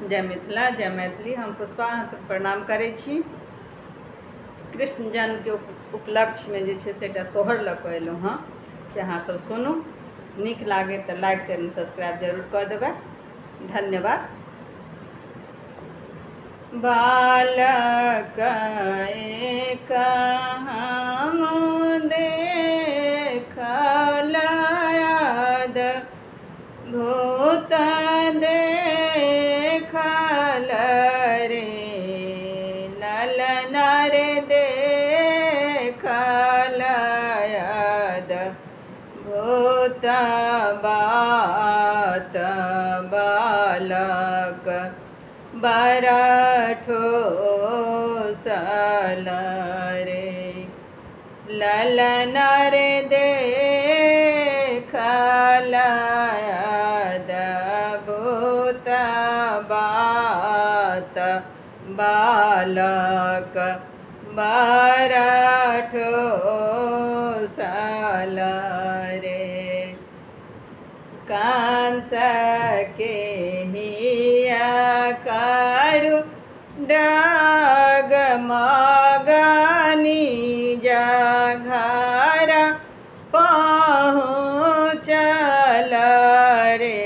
जय मिथिला, जय मैथिली। हम पुष्पा अहाँसँ प्रणाम करै छी। कृष्ण जन्मके उपलक्ष्यमे जे छै से एकटा सोहर लऽ कऽ एलहुँ हँ, से अहाँसब सुनू। नीक लागे तऽ लाइक शेयर सब्सक्राइब जरूर कऽ देबै। धन्यवाद। बालक एक हम देखल भूत देखल रे, ललन रे देखल भूत बात बालक बरठो सल रे, ललन रे देखल भूत बात बालक बरठो सल रे। कंस के हिया करु डगमगनी घर पहुँचल रे,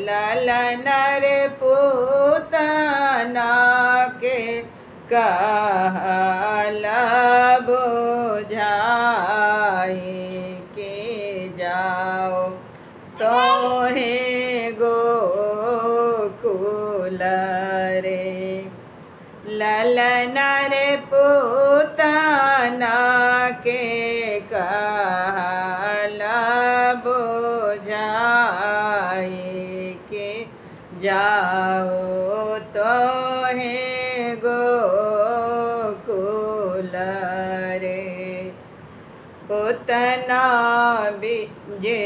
ललन रे पूतना के कहल बुझाई के जाओ तोहे गोकुल रे, ललन रे पूतना के कहल बुझाई के जाओ तोहे गोकुल रे। पूतना जे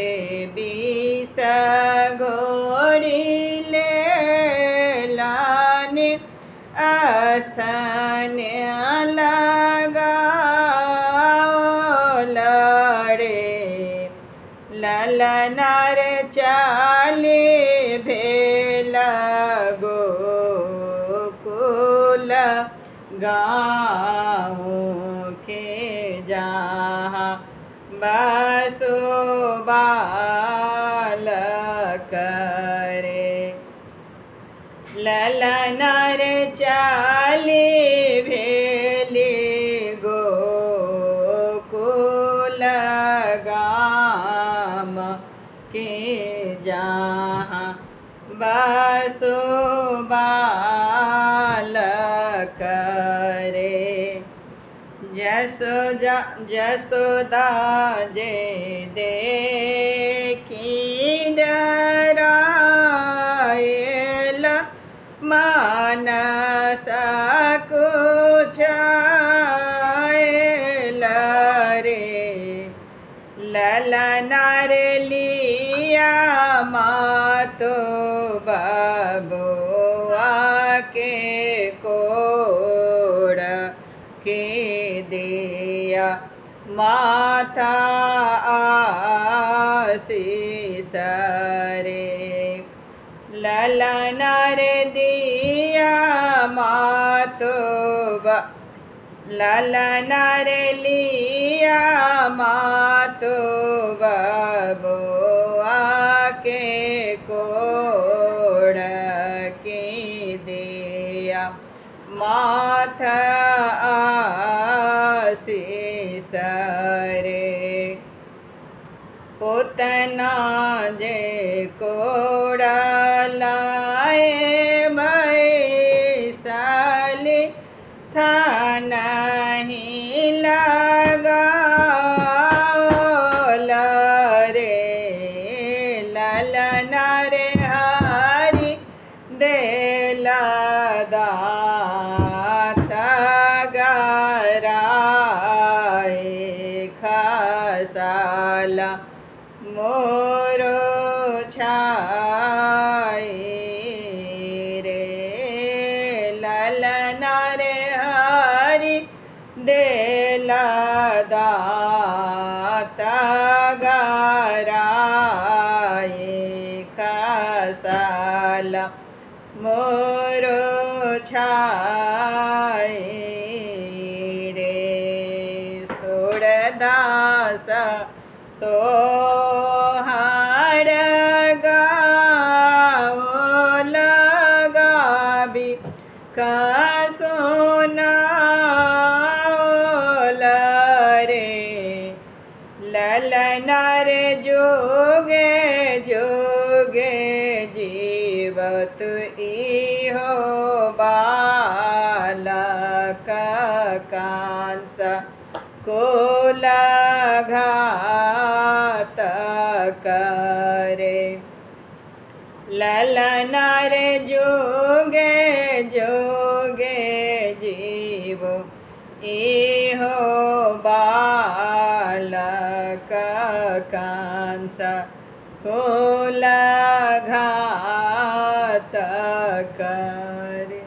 बीस घोड़ी ले लाने स्थान लगाओल रे, ललन रे चाले भेल गोकुल गाँव के जहाँ बसो बालक रे, ललन रे चाले भेले गोकुल गाम के जहाँ बसो बालक रे। जसोदा जे देखी डरायल मानस कुछायल रे, ललन रे लिया मातो बबुआ के कोड़ के दिया माथा आशीष रे, ललन रे दिया मातो ललन रे लिया मातो बबुआ के कोड़ के दिया माथा आशीष रे। पूतना जे कोड़ लाए बैसाली थान ही लगाओल रे, ललन रे हरि देला दात गराए खसाल मोरो छाई रे, ललन रे हरि देला दात गराए खसाल मोरो छाए रे सूरदास सोहार गाओ लगाबी का सोनाओल रे ललनार जोगे जोगे जीवत इहो बालक कांस कुलघात करे ललनार जोगे जोगे जीव इहो बालक कांस कुलघात करे।